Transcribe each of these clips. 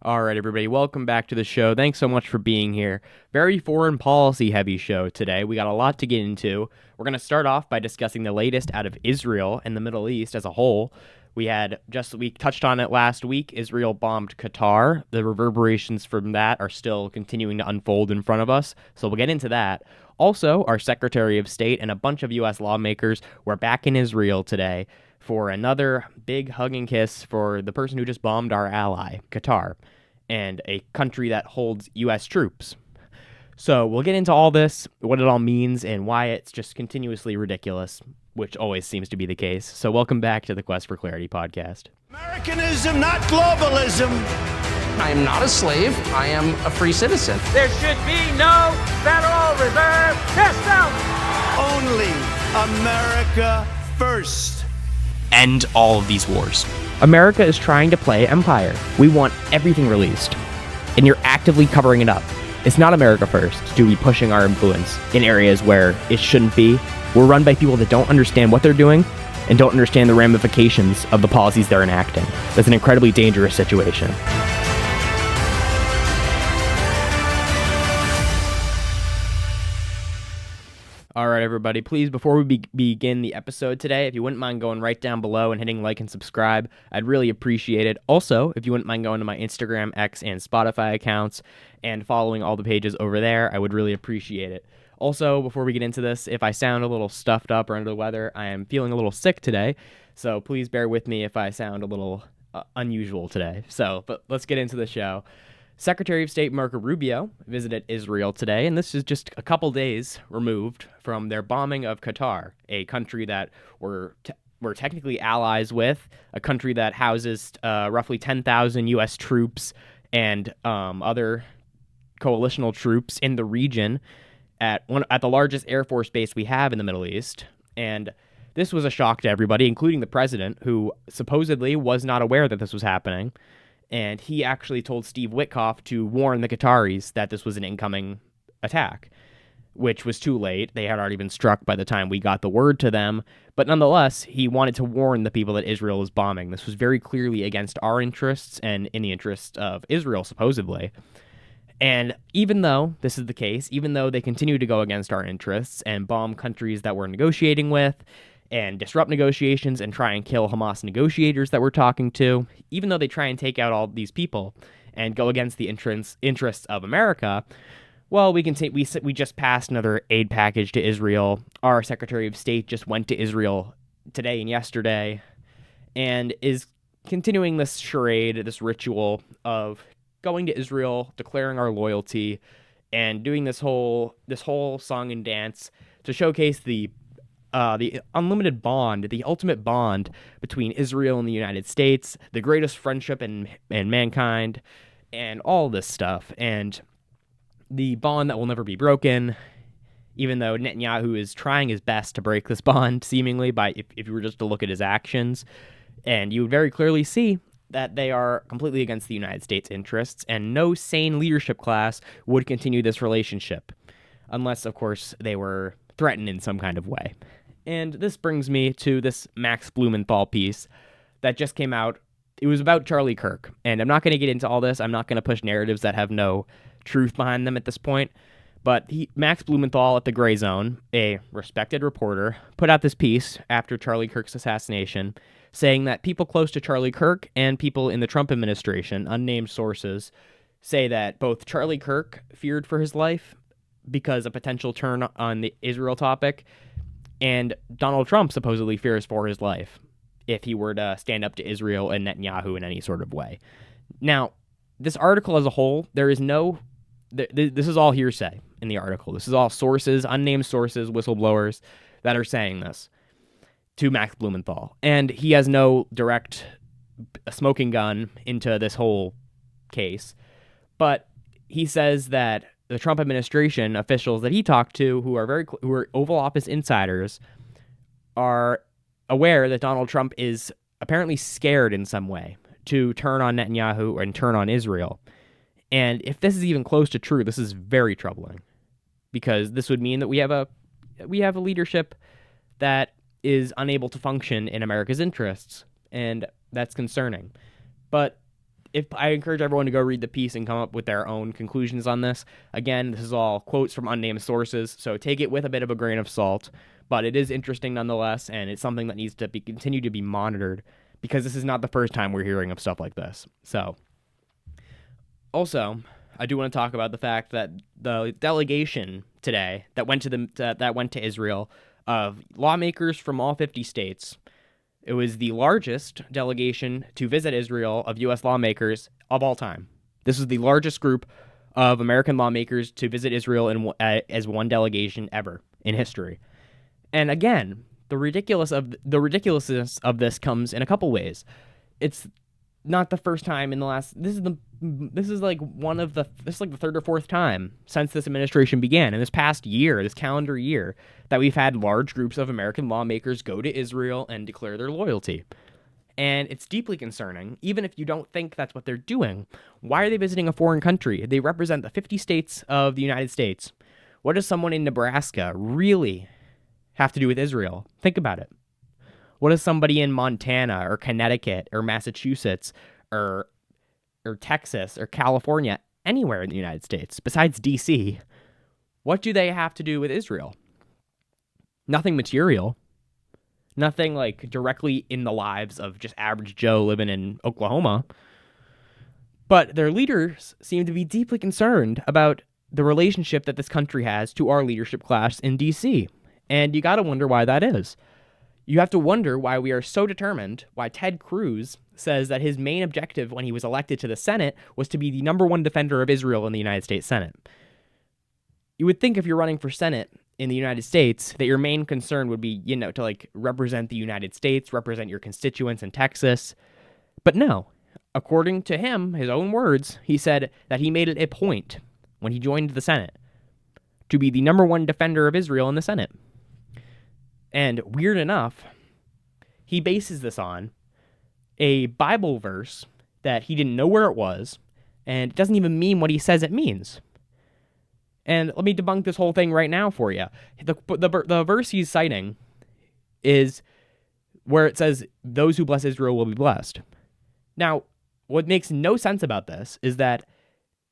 All right, everybody, welcome back to the show. Thanks so much for being here. Very foreign policy heavy show today. We got a lot to get into. We're going to start off by discussing the latest out of Israel and the Middle East as a whole. We touched on it last week. Israel bombed Qatar. The reverberations from that are still continuing to unfold in front of us, so we'll get into that. Also, our Secretary of State and a bunch of U.S. lawmakers were back in Israel today for another big hug and kiss for the person who just bombed our ally, Qatar, and a country that holds U.S. troops. So we'll get into all this, what it all means, and why it's just continuously ridiculous, which always seems to be the case. So welcome back to the Quest for Clarity podcast. Americanism, not globalism. I am not a slave. I am a free citizen. There should be no Federal Reserve System. Only America first. End all of these wars. America is trying to play empire. We want everything released, and you're actively covering it up. It's not America first to be pushing our influence in areas where it shouldn't be. We're run by people that don't understand what they're doing and don't understand the ramifications of the policies they're enacting. That's an incredibly dangerous situation. All right, everybody, please, before we begin the episode today, if you wouldn't mind going right down below and hitting like and subscribe, I'd really appreciate it. Also, if you wouldn't mind going to my Instagram, X, and Spotify accounts and following all the pages over there, I would really appreciate it. Also, before we get into this, if I sound a little stuffed up or under the weather, I am feeling a little sick today, so please bear with me if I sound a little unusual today. But let's get into the show. Secretary of State Marco Rubio visited Israel today, and this is just a couple days removed from their bombing of Qatar, a country that we're technically allies with, a country that houses roughly 10,000 U.S. troops and other coalitional troops in the region at the largest Air Force base we have in the Middle East. And this was a shock to everybody, including the president, who supposedly was not aware that this was happening. And he actually told Steve Witkoff to warn the Qataris that this was an incoming attack, which was too late. They had already been struck by the time we got the word to them. But nonetheless, he wanted to warn the people that Israel is bombing. This was very clearly against our interests and in the interests of Israel, supposedly. And even though this is the case, even though they continue to go against our interests and bomb countries that we're negotiating with, and disrupt negotiations and try and kill Hamas negotiators that we're talking to, even though they try and take out all these people and go against the interests of America, well, we just passed another aid package to Israel. Our Secretary of State just went to Israel today and yesterday and is continuing this charade, this ritual of going to Israel, declaring our loyalty, and doing this whole song and dance to showcase the unlimited bond, the ultimate bond between Israel and the United States, the greatest friendship in mankind, and all this stuff, and the bond that will never be broken, even though Netanyahu is trying his best to break this bond, seemingly, if you were just to look at his actions, and you would very clearly see that they are completely against the United States' interests, and no sane leadership class would continue this relationship, unless, of course, they were threatened in some kind of way. And this brings me to this Max Blumenthal piece that just came out. It was about Charlie Kirk, and I'm not going to get into all this. I'm not going to push narratives that have no truth behind them at this point, but Max Blumenthal at the Gray Zone, a respected reporter, put out this piece after Charlie Kirk's assassination, saying that people close to Charlie Kirk and people in the Trump administration, unnamed sources, say that both Charlie Kirk feared for his life because a potential turn on the Israel topic, and Donald Trump supposedly fears for his life if he were to stand up to Israel and Netanyahu in any sort of way. Now, this article as a whole, this is all hearsay in the article. This is all sources, unnamed sources, whistleblowers that are saying this to Max Blumenthal. And he has no direct smoking gun into this whole case. But he says that the Trump administration officials that he talked to, who are Oval Office insiders, are aware that Donald Trump is apparently scared in some way to turn on Netanyahu and turn on Israel. And if this is even close to true, this is very troubling, because this would mean that we have a leadership that is unable to function in America's interests, and that's concerning. But if I encourage everyone to go read the piece and come up with their own conclusions on this. Again, this is all quotes from unnamed sources, so take it with a bit of a grain of salt. But it is interesting nonetheless, and it's something that needs to be continue to be monitored because this is not the first time we're hearing of stuff like this. So, also, I do want to talk about the fact that the delegation today that went to Israel of lawmakers from all 50 states. It was the largest delegation to visit Israel of U.S. lawmakers of all time. This was the largest group of American lawmakers to visit Israel as one delegation ever in history. And again, the ridiculousness of this comes in a couple ways. It's not the first time in the last. This is like the third or fourth time since this administration began in this past year, this calendar year, that we've had large groups of American lawmakers go to Israel and declare their loyalty. And it's deeply concerning, even if you don't think that's what they're doing. Why are they visiting a foreign country? They represent the 50 states of the United States. What does someone in Nebraska really have to do with Israel? Think about it. What does somebody in Montana or Connecticut or Massachusetts or Texas or California, anywhere in the United States, besides D.C., what do they have to do with Israel? Nothing material. Nothing like directly in the lives of just average Joe living in Oklahoma. But their leaders seem to be deeply concerned about the relationship that this country has to our leadership class in D.C. And you got to wonder why that is. You have to wonder why we are so determined, why Ted Cruz says that his main objective when he was elected to the Senate was to be the number one defender of Israel in the United States Senate. You would think if you're running for Senate in the United States that your main concern would be, to like represent the United States, represent your constituents in Texas. But no, according to him, his own words, he said that he made it a point when he joined the Senate to be the number one defender of Israel in the Senate. And weird enough, he bases this on a Bible verse that he didn't know where it was, and it doesn't even mean what he says it means. And let me debunk this whole thing right now for you. The verse he's citing is where it says, "Those who bless Israel will be blessed." Now, what makes no sense about this is that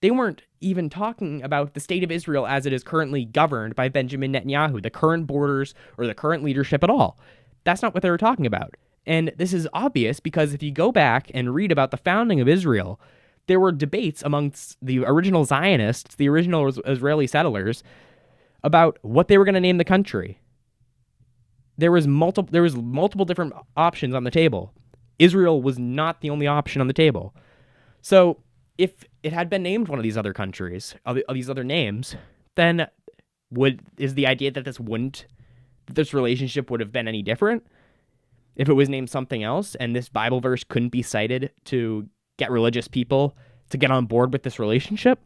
they weren't even talking about the state of Israel as it is currently governed by Benjamin Netanyahu, the current borders or the current leadership at all. That's not what they were talking about. And this is obvious because if you go back and read about the founding of Israel, there were debates amongst the original Zionists, the original Israeli settlers, about what they were going to name the country. There was multiple different options on the table. Israel was not the only option on the table. So if it had been named one of these other countries, of these other names, then is the idea that this relationship would have been any different? If it was named something else and this Bible verse couldn't be cited to get religious people to get on board with this relationship?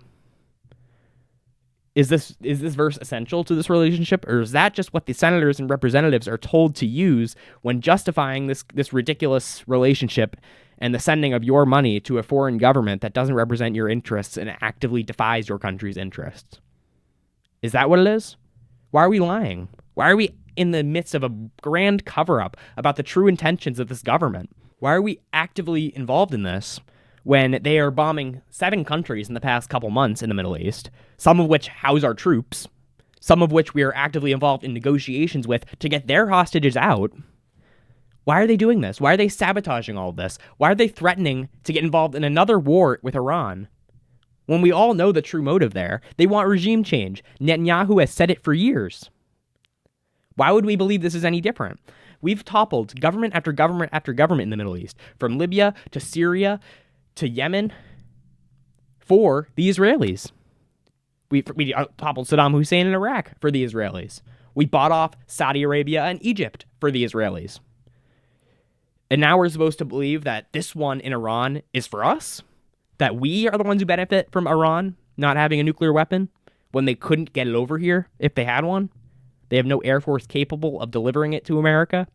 Is this verse essential to this relationship, or is that just what the senators and representatives are told to use when justifying this ridiculous relationship and the sending of your money to a foreign government that doesn't represent your interests and actively defies your country's interests? Is that what it is? Why are we lying? Why are we in the midst of a grand cover-up about the true intentions of this government? Why are we actively involved in this when they are bombing 7 countries in the past couple months in the Middle East, some of which house our troops, some of which we are actively involved in negotiations with to get their hostages out? Why are they doing this? Why are they sabotaging all of this? Why are they threatening to get involved in another war with Iran? When we all know the true motive there, they want regime change. Netanyahu has said it for years. Why would we believe this is any different? We've toppled government after government after government in the Middle East, from Libya to Syria to Yemen, for the Israelis. We toppled Saddam Hussein in Iraq for the Israelis. We bought off Saudi Arabia and Egypt for the Israelis. And now we're supposed to believe that this one in Iran is for us? That we are the ones who benefit from Iran not having a nuclear weapon when they couldn't get it over here if they had one? They have no air force capable of delivering it to America.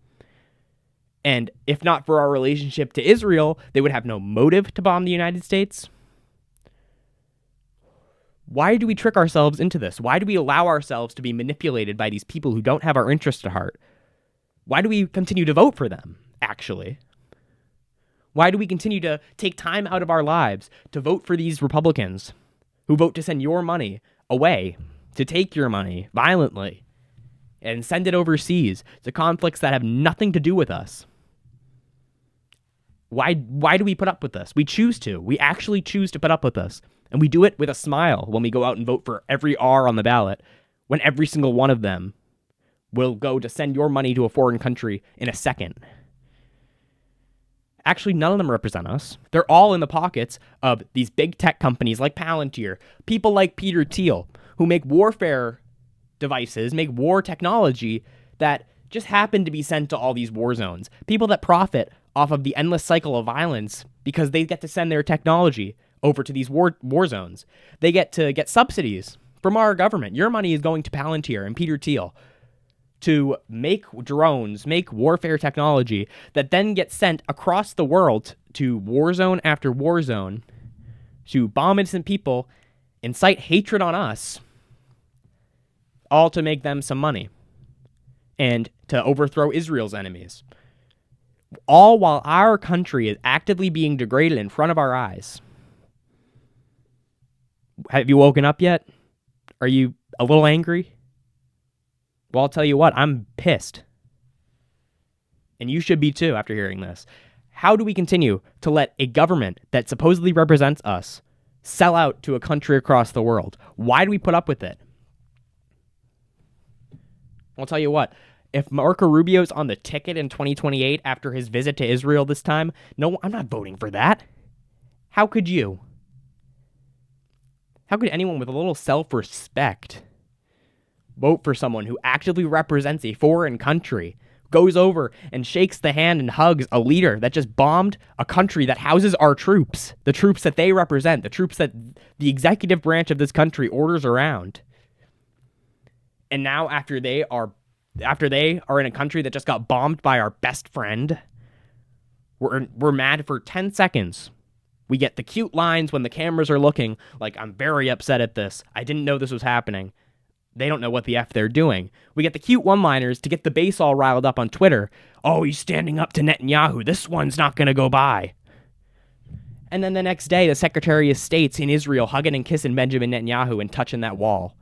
And if not for our relationship to Israel, they would have no motive to bomb the United States. Why do we trick ourselves into this? Why do we allow ourselves to be manipulated by these people who don't have our interests at heart? Why do we continue to vote for them, actually? Why do we continue to take time out of our lives to vote for these Republicans who vote to send your money away, to take your money violently and send it overseas to conflicts that have nothing to do with us? Why do we put up with this? We choose to. We actually choose to put up with this. And we do it with a smile when we go out and vote for every R on the ballot, when every single one of them will go to send your money to a foreign country in a second. Actually, none of them represent us. They're all in the pockets of these big tech companies like Palantir, people like Peter Thiel, who make warfare devices, make war technology that just happen to be sent to all these war zones. People that profit off of the endless cycle of violence because they get to send their technology over to these war zones. They get to get subsidies from our government. Your money is going to Palantir and Peter Thiel to make drones, make warfare technology that then gets sent across the world to war zone after war zone to bomb innocent people, incite hatred on us, all to make them some money and to overthrow Israel's enemies. All while our country is actively being degraded in front of our eyes. Have you woken up yet? Are you a little angry? Well, I'll tell you what, I'm pissed. And you should be too after hearing this. How do we continue to let a government that supposedly represents us sell out to a country across the world? Why do we put up with it? I'll tell you what, if Marco Rubio's on the ticket in 2028 after his visit to Israel this time, no, I'm not voting for that. How could you? How could anyone with a little self-respect vote for someone who actively represents a foreign country, goes over and shakes the hand and hugs a leader that just bombed a country that houses our troops, the troops that they represent, the troops that the executive branch of this country orders around? And now after they are in a country that just got bombed by our best friend, we're mad for 10 seconds. We get the cute lines when the cameras are looking, like, I'm very upset at this. I didn't know this was happening. They don't know what the F they're doing. We get the cute one-liners to get the base all riled up on Twitter. Oh, he's standing up to Netanyahu. This one's not going to go by. And then the next day, the Secretary of State's in Israel hugging and kissing Benjamin Netanyahu and touching that wall.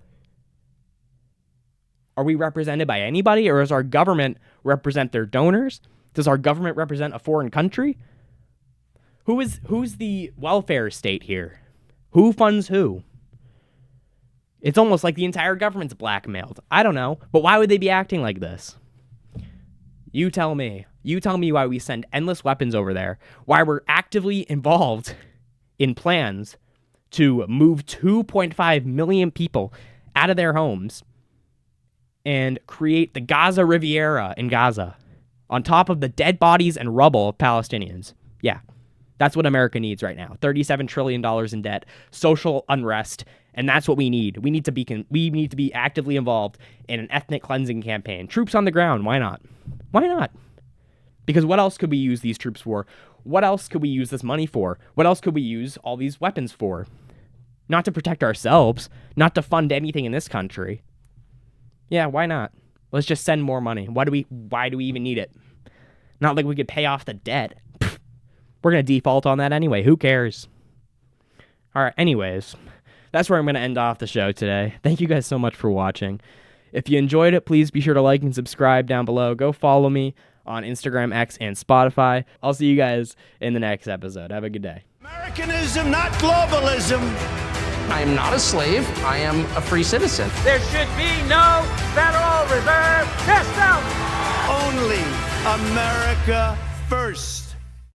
Are we represented by anybody, or does our government represent their donors? Does our government represent a foreign country? Who's the welfare state here? Who funds who? It's almost like the entire government's blackmailed. I don't know, but why would they be acting like this? You tell me. You tell me why we send endless weapons over there, why we're actively involved in plans to move 2.5 million people out of their homes and create the Gaza Riviera in Gaza on top of the dead bodies and rubble of Palestinians. Yeah, that's what America needs right now. $37 trillion in debt, social unrest, and that's what we need. We need to be actively involved in an ethnic cleansing campaign. Troops on the ground. Why not? Why not? Because what else could we use these troops for? What else could we use this money for? What else could we use all these weapons for? Not to protect ourselves, not to fund anything in this country. Yeah, why not? Let's just send more money. Why do we even need it? Not like we could pay off the debt. Pfft, we're going to default on that anyway. Who cares? All right, anyways, that's where I'm going to end off the show today. Thank you guys so much for watching. If you enjoyed it, please be sure to like and subscribe down below. Go follow me on Instagram, X, and Spotify. I'll see you guys in the next episode. Have a good day. Americanism, not globalism. I am not a slave. I am a free citizen. There should be no Federal Reserve System. Only America first.